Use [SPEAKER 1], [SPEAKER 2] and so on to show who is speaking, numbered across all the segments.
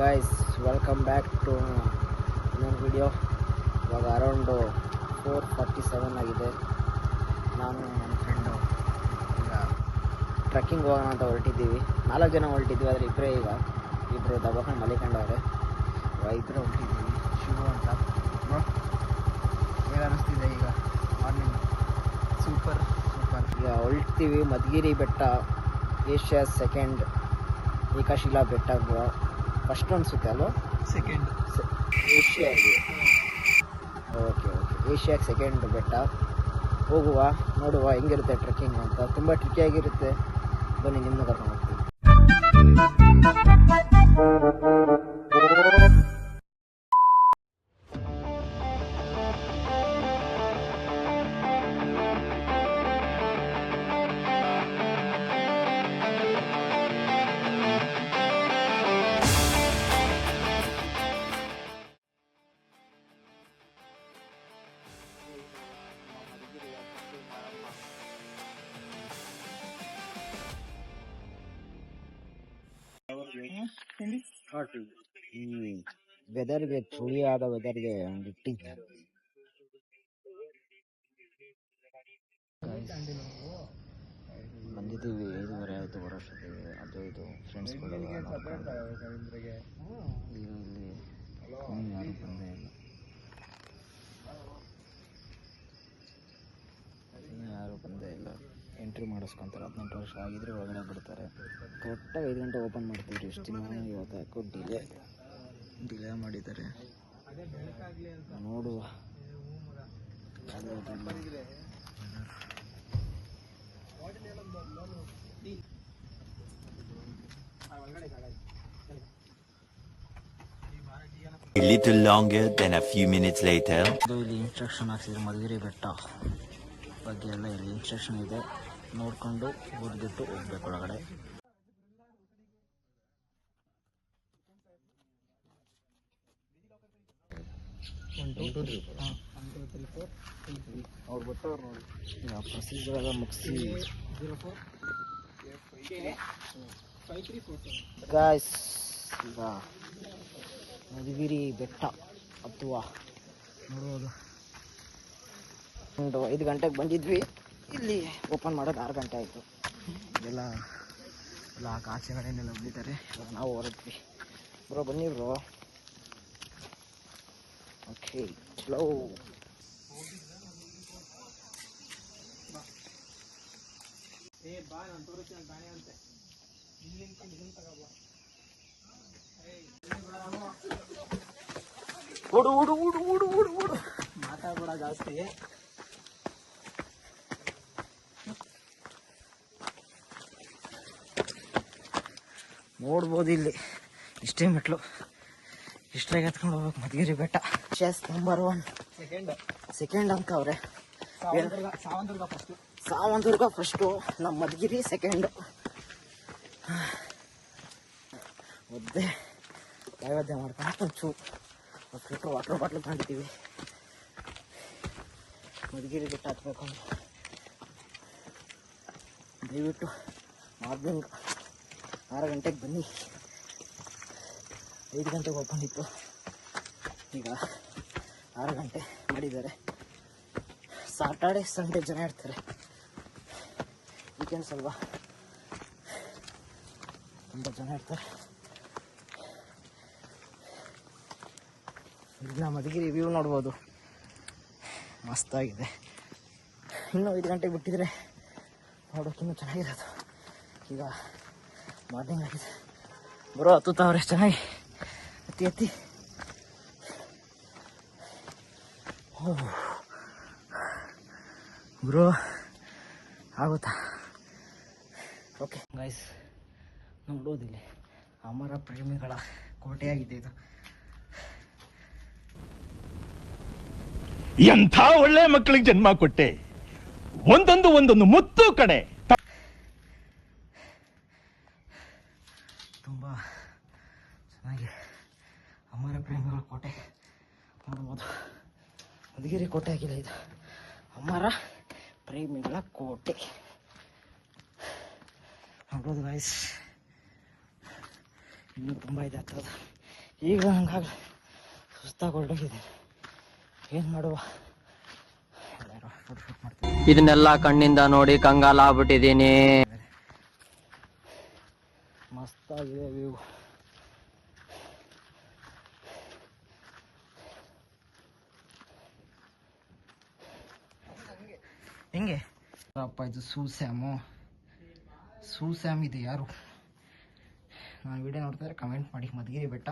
[SPEAKER 1] Guys, welcome back to ಇನ್ನೊಂದು video. ಇವಾಗ around 4:47 ಆಗಿದೆ. ನಾನು ನನ್ನ ಫ್ರೆಂಡು ಈಗ ಟ್ರೆಕ್ಕಿಂಗ್ ಹೋಗೋಣ ಅಂತ ಹೊರಟಿದ್ದೀವಿ. 4 ಜನ ಹೊರಟಿದ್ವಿ, ಆದರೆ ಇಬ್ಬರು ದಬ್ಬಕೊಂಡು ಮಲಿಕೊಂಡವ್ರೆ. ಇಬ್ಬರು ಹೊರಟಿದ್ದೀವಿ. ಶಿವು ಅಂತ ಹೇಗೆ ಅನ್ನಿಸ್ತಿದೆ ಈಗ ಮಾರ್ನಿಂಗ್? ಸೂಪರ್. ಈಗ ಹೊರಡ್ತೀವಿ. ಮಧುಗಿರಿ ಬೆಟ್ಟ, ಏಷ್ಯಾ ಸೆಕೆಂಡ್ ಏಕಶಿಲಾ ಬೆಟ್ಟ ಫಸ್ಟ್ ಅನಿಸುತ್ತೆ ಅಲ್ವ? ಸೆಕೆಂಡ್ ಏಷ್ಯಾಗೆ. ಓಕೆ, ಏಷ್ಯಾಗೆ ಸೆಕೆಂಡ್ ಬೆಟ್ಟ. ಹೋಗುವ, ನೋಡುವ ಹೆಂಗಿರುತ್ತೆ ಟ್ರೆಕ್ಕಿಂಗ್ ಅಂತ. ತುಂಬ ಟ್ರಿಕಿಯಾಗಿರುತ್ತೆ. ಬನ್ನಿ, ನಿಮ್ಮನ್ನ ಕರ್ಕೊಂಡು ಹೋಗ್ತೀವಿ. ಈ ವೆದರ್ಗೆ, ಚಳಿಯಾದ ವೆದರ್ಗೆ ಬಂದಿದ್ದೀವಿ. 5:30 ಆಯಿತು ಬರೋಷ್ಟೊತ್ತಿಗೆ. ಅದು ಇದು ಫ್ರೆಂಡ್ಸ್ಗಳು ಇಲ್ಲಿ ಯಾರು ಬಂದೇ ಇಲ್ಲ. ಎಂಟ್ರಿ ಮಾಡಿಸ್ಕೊತಾರೆ. 18 ವರ್ಷ ಆಗಿದ್ರೆ ಒಳಗಡೆ ಬಿಡ್ತಾರೆ. ಕರೆಕ್ಟಾಗಿ 5 ಗಂಟೆ ಓಪನ್ ಮಾಡ್ತೀವಿ. ಎಷ್ಟು ದಿನ ಇವತ್ತು ಯಾಕೋ ಡಿಲೇ ಮಾಡಿದ್ದಾರೆ. ನೋಡುವ.
[SPEAKER 2] A little longer than a few minutes later.
[SPEAKER 1] ಇಲ್ಲಿ ಇನ್ಸ್ಟ್ರಕ್ಷನ್ ಹಾಕ್ಸಿದ್ರೆ ಮಧುಗಿರಿ ಬೆಟ್ಟ ಬಗ್ಗೆ ಎಲ್ಲ ಇಲ್ಲಿ ಇನ್ಸ್ಟ್ರಕ್ಷನ್ ಇದೆ. ನೋಡಿಕೊಂಡು ಓದ್ಬಿಟ್ಟು ಹೋಗ್ಬೇಕು ಒಳಗಡೆ. ಅವ್ರು ಬರ್ತಾವ್ರು ನೋಡಿ. ಪ್ರೊಸೀಜರ್ ಎಲ್ಲ ಮುಗಿಸಿ ಗಾಯ್ಸ್, ಈಗ ಮಧುಗಿರಿ ಬೆಟ್ಟ ಹತ್ತುವ ನೋಡ್ಬೋದು. ಒಂದು 5 ಗಂಟೆಗೆ ಬಂದಿದ್ವಿ. ಇಲ್ಲಿ ಓಪನ್ ಮಾಡೋದು 6 ಗಂಟೆ ಆಯಿತು. ಎಲ್ಲ ಆಚೆಗಡೆನೆಲ್ಲ ಬಂದಿದ್ದಾರೆ. ಇವಾಗ ನಾವು ಹೊರಟ್ವಿ. ಬ್ರೋ ಬನ್ನಿ ಬ್ರೋ. Okay, slow. ಓಡು ಮಾತಾಡ್ಬೇಡ ಜಾಸ್ತಿ. ನೋಡ್ಬೋದು ಇಲ್ಲಿ ಇಷ್ಟೇ ಮೆಟ್ಲು. ಇಷ್ಟಾಗಿ ಎತ್ಕೊಂಡು ಹೋಗ್ಬೇಕು ಮಧುಗಿರಿ ಬೆಟ್ಟ. ನಂಬರ್ 1 ಸೆಕೆಂಡ್ ಅಂತ ಅವ್ರೆ. ಸಾವಂತುರ್ಗ ಫಸ್ಟು, ನಮ್ಮ ಮಧುಗಿರಿ ಸೆಕೆಂಡು. ಒದ್ದೆ ನೈವೇದ್ಯ ಮಾಡ್ಕೊಂಡು ಒಂಚೂರು ವಾಟರ್ ಬಾಟ್ಲು ತಗೊಂಡಿದ್ದೀವಿ. ಮಧುಗಿರಿ ಬೆಟ್ಟ ಹತ್ಬೇಕು ಅಂದ್ರೆ ದಯವಿಟ್ಟು ಮಾರ್ನಿಂಗ್ 6 ಗಂಟೆಗೆ ಬನ್ನಿ. 5 ಗಂಟೆಗೆ ಓಪನ್ ಇತ್ತು, ಈಗ 6 ಗಂಟೆ ಮಾಡಿದ್ದಾರೆ. ಸಾಟರ್ಡೆ ಸಂಡೇ ಜನ ಇರ್ತಾರೆ. ವೀಕೆಂಡ್ಸ್ ಅಲ್ವಾ, ತುಂಬ ಜನ ಇರ್ತಾರೆ. ಇಲ್ಲ ಮಧುಗಿರಿ ವ್ಯೂ ನೋಡ್ಬೋದು, ಮಸ್ತಾಗಿದೆ. ಇನ್ನೂ 5 ಗಂಟೆಗೆ ಬಿಟ್ಟಿದ್ರೆ ನೋಡೋಕೆ ಇನ್ನೂ ಚೆನ್ನಾಗಿರೋದು. ಈಗ ಮಾರ್ನಿಂಗ್ ಆಗಿದೆ. ಬರೋ ಹತ್ತುತ್ತವ್ರೆ ಚೆನ್ನಾಗಿ. ಎತ್ತಿ ಬ್ರೋ, ಆಗುತ್ತಾ? ಓಕೆ ಗೈಸ್, ನೋಡೋದಿಲ್ಲ, ಅಮರ ಪ್ರೇಮಿಗಳ ಕೋಟೆಯಾಗಿದೆ ಇದು.
[SPEAKER 3] ಎಂಥ ಒಳ್ಳೆ ಮಕ್ಕಳಿಗೆ ಜನ್ಮ ಕೊಟ್ಟೆ. ಒಂದೊಂದು ಮುತ್ತು ಕಡೆ.
[SPEAKER 1] ತುಂಬ ಚೆನ್ನಾಗಿ ಅಮರ ಪ್ರೇಮಿಗಳ ಕೋಟೆ ನೋಡ್ಬೋದು. ಮಧುಗಿರಿ ಕೋಟೆ ಆಗಿಲ್ಲ ಇದು, ಅಮರ ಪ್ರೇಮಿಗಳ ಕೋಟೆ ನೋಡ್ಬೋದು ಗೈಸ್. ಇನ್ನೂ ತುಂಬ ಇದೆ ಹತ್ತದ. ಈಗ ಹಂಗಾಗಿ ಸುಸ್ತಾಗಿ ಹೊರಟೋಗಿದೆ. ಏನು ಮಾಡುವ, ಫೋಟೋ ಶೂಟ್ ಮಾಡ್ತೀನಿ.
[SPEAKER 4] ಇದನ್ನೆಲ್ಲ ಕಣ್ಣಿಂದ ನೋಡಿ ಕಂಗಾಲ ಆಗ್ಬಿಟ್ಟಿದ್ದೀನಿ.
[SPEAKER 1] ಮಸ್ತಾಗಿದೆ ವ್ಯೂ. ಹೆಂಗೆ ಅಪ್ಪ ಇದು ಸೂಸ್ಯಾಮ್ ಇದು ಯಾರು? ನಾನು ವಿಡಿಯೋ ನೋಡ್ತಾರೆ ಕಮೆಂಟ್ ಮಾಡಿ. ಮಧುಗಿರಿ ಬೆಟ್ಟ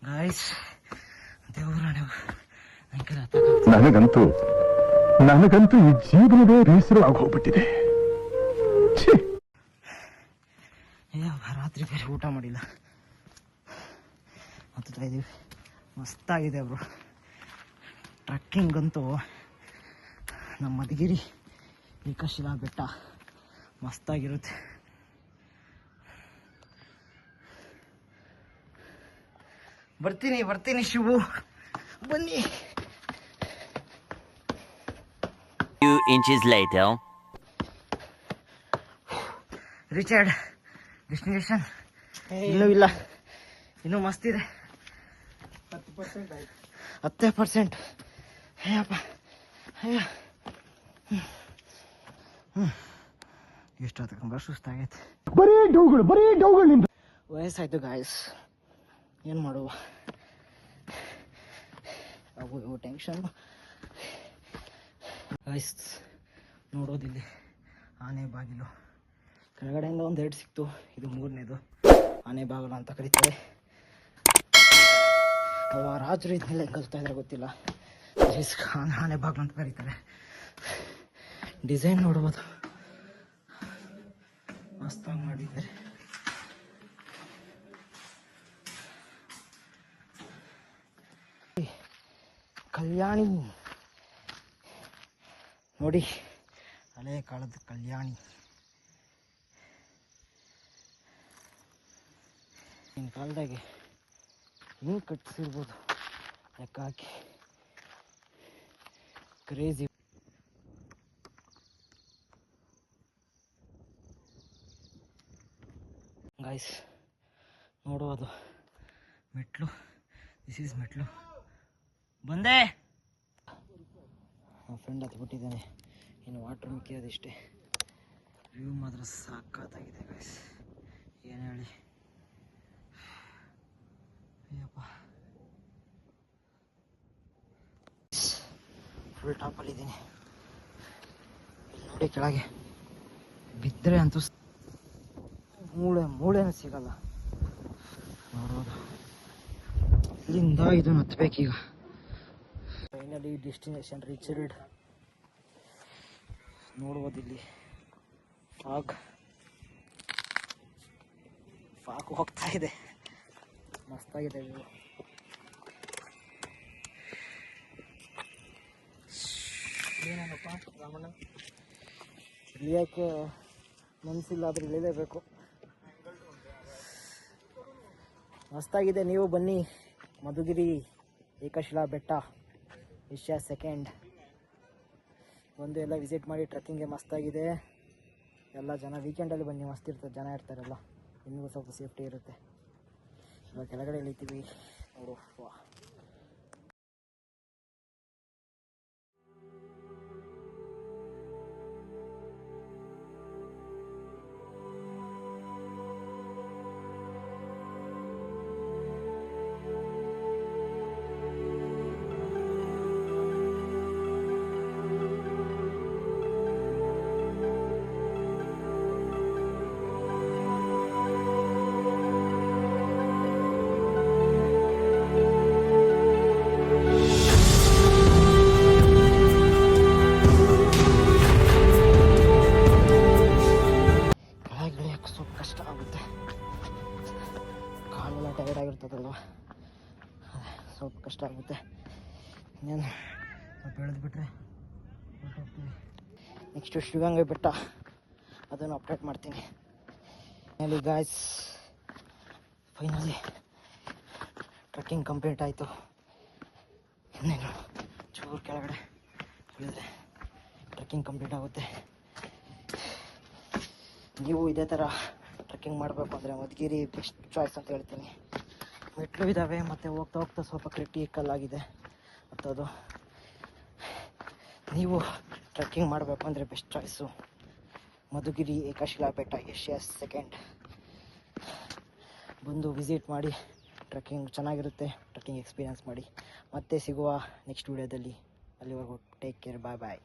[SPEAKER 1] ಗಾಯ್ಸ್, ದೇವರ
[SPEAKER 3] ನನಗಂತೂ ಈ ಜೀವನವೇ ಬೇಸರ ಆಗೋಗ್ಬಿಟ್ಟಿದೆ.
[SPEAKER 1] ರಾತ್ರಿ ಬೇರೆ ಊಟ ಮಾಡಿಲ್ಲ, ಹತ್ತುತ್ತಾ ಇದೀವಿ. ಮಸ್ತಾಗಿದೆ ಬ್ರೋ ಟ್ರಕ್ಕಿಂಗ್ ಅಂತೂ. ನಮ್ಮ ಮಧುಗಿರಿ ಏಕಶಿಲಾ ಬೆಟ್ಟ ಮಸ್ತಾಗಿರುತ್ತೆ. ಬರ್ತೀನಿ ಶಿವು, ಬನ್ನಿ.
[SPEAKER 2] Few inches later.
[SPEAKER 1] Richard destination ಇನ್ನೂ ಇಲ್ಲ, ಇನ್ನೂ ಮಸ್ತಿದೆ. 10%. ಅಯ್ಯಪ್ಪ ಅಯ್ಯ, ಎಷ್ಟೊತ್ತಂಗ ಸುಸ್ತಾಗೈತೆ.
[SPEAKER 3] ಬರೀ ಡೌಗಳು ನಿಂದು.
[SPEAKER 1] ವಯಸ್ಸಾಯ್ತು ಗಾಯ್ಸ್, ಏನು ಮಾಡುವ, ಅವು ಟೆನ್ಷನ್ ಗಾಯ್ಸ್. ನೋಡೋದಿಲ್ಲಿ ಆನೆ ಬಾಗಿಲು, ಕೆಳಗಡೆಯಿಂದ ಒಂದು 2 ಸಿಕ್ತು, ಇದು 3ನೇದು. ಆನೆ ಬಾಗಿಲು ಅಂತ ಕರೀತಾರೆ. ರಾಜರು ಇದನ್ನೆಲ್ಲ ಹೆಂಗೆ ಕಲ್ತಾ ಇದ್ರೆ ಗೊತ್ತಿಲ್ಲ. ಆನೆ ಬಾಗಿಲು ಅಂತ ಕರೀತಾರೆ. ಡಿಸೈನ್ ನೋಡ್ಬೋದು, ಮಸ್ತಾಗಿ ಮಾಡಿದ್ದಾರೆ. ಕಲ್ಯಾಣಿ ನೋಡಿ, ಹಳೆ ಕಾಲದ ಕಲ್ಯಾಣಿ. ಇನ್ ಕಾಲದಾಗೆ ಹಿಂಗೆ ಕಟ್ಟಿಸಿರ್ಬೋದು ಲೆಕ್ಕ ಹಾಕಿ. ಕ್ರೇಜಿ. ಗಾಯ್ಸ್ ನೋಡುವುದು ಮೆಟ್ಲು, ದಿಸ್ ಈಸ್ ಮೆಟ್ಲು. ಬಂದೆ, ನನ್ನ ಫ್ರೆಂಡ್ ಹತ್ಬಿಟ್ಟಿದ್ದಾನೆ, ಇನ್ನು ವಾಟ್ರ್ ಮಿಕ್ಕಿರೋದಿಷ್ಟೇ. ವ್ಯೂ ಮಾತ್ರ ಸಾಕಾಗಿದೆ ಗಾಯ್ಸ್, ಏನು ಹೇಳಿ. ಅಯ್ಯಪ್ಪ, ಫುಲ್ ಟಾಪಲ್ಲಿದ್ದೀನಿ. ನೋಡಿ ಕೆಳಗೆ ಬಿದ್ದರೆ ಅಂತೂ ಮೂಳೆನೂ ಸಿಗಲ್ಲ. ನೋಡೋದು ಇಲ್ಲಿಂದ ಇದನ್ನು ಹತ್ಬೇಕೀಗ. Finally destination reached. ನೋಡ್ಬೋದು ಇಲ್ಲಿ ಫಾಗ್ ಹೋಗ್ತಾ ಇದೆ, ಮಸ್ತಾಗಿದೆ ವ್ಯೂ. ಏನೇನಪ್ಪ ರಾಮಣ್ಣ, ಇಳಿಯೋಕ್ಕೆ ಮನಸ್ಸಿಲ್ಲ, ಆದ್ರೆ ಇಳಿಲೇಬೇಕು. ಮಸ್ತಾಗಿದೆ, ನೀವು ಬನ್ನಿ. ಮಧುಗಿರಿ ಏಕಶಿಲಾ ಬೆಟ್ಟ ಏಷ್ಯಾ 2nd ಒಂದು ಎಲ್ಲ ವಿಸಿಟ್ ಮಾಡಿ. ಟ್ರೆಕ್ಕಿಂಗ್ಗೆ ಮಸ್ತಾಗಿದೆ. ಎಲ್ಲ ಜನ ವೀಕೆಂಡಲ್ಲಿ ಬನ್ನಿ, ಮಸ್ತ್ ಇರ್ತದೆ, ಜನ ಇರ್ತಾರಲ್ಲ, ಇನ್ನೂ ಸ್ವಲ್ಪ ಸೇಫ್ಟಿ ಇರುತ್ತೆ. ಇವಾಗ ಕೆಳಗಡೆ ಇಳಿತೀವಿ ನೋಡು. ವಾ, ಟೈರ್ಡ್ ಆಗಿರ್ತದಲ್ವ, ಸ್ವಲ್ಪ ಕಷ್ಟ ಆಗುತ್ತೆ. ಇನ್ನೇನು ಸ್ವಲ್ಪ ಎಳೆದ್ಬಿಟ್ರೆ ಹೊರಟೋಗ್ತೀವಿ. ನೆಕ್ಸ್ಟು ಶಿವಗಂಗೆ ಬೆಟ್ಟ, ಅದನ್ನು ಅಪ್ಡೇಟ್ ಮಾಡ್ತೀನಿ. Finally guys, finally trekking complete ಆಯಿತು. ಇನ್ನೇನು ಚೂರು ಕೆಳಗಡೆ ಇಳಿದ್ರೆ ಟ್ರೆಕ್ಕಿಂಗ್ ಕಂಪ್ಲೀಟ್ ಆಗುತ್ತೆ. ನೀವು ಇದೇ ಥರ ಟ್ರೆಕ್ಕಿಂಗ್ ಮಾಡಬೇಕು ಅಂದರೆ ಮಧುಗಿರಿ ಬೆಸ್ಟ್ ಚಾಯ್ಸ್ ಅಂತ ಹೇಳ್ತೀನಿ. ಮೆಟ್ಲು ಇದ್ದಾವೆ, ಮತ್ತು ಹೋಗ್ತಾ ಹೋಗ್ತಾ ಸ್ವಲ್ಪ ಕ್ರಿಟಿಕಲ್ ಆಗಿದೆ ಅದು. ನೀವು ಟ್ರೆಕ್ಕಿಂಗ್ ಮಾಡಬೇಕು ಅಂದರೆ ಬೆಸ್ಟ್ ಚಾಯ್ಸು ಮಧುಗಿರಿ ಏಕಶಿಲಾ ಬೆಟ್ಟ ಏಷ್ಯಾಸ್ ಸೆಕೆಂಡ್. ಬಂದು ವಿಸಿಟ್ ಮಾಡಿ, ಟ್ರೆಕ್ಕಿಂಗ್ ಚೆನ್ನಾಗಿರುತ್ತೆ, ಟ್ರೆಕ್ಕಿಂಗ್ ಎಕ್ಸ್ಪೀರಿಯನ್ಸ್ ಮಾಡಿ. ಮತ್ತೆ ಸಿಗುವ ನೆಕ್ಸ್ಟ್ ವೀಡಿಯೋದಲ್ಲಿ. ಅಲ್ಲಿವರೆಗೂ ಟೇಕ್ ಕೇರ್, ಬಾಯ್ ಬಾಯ್.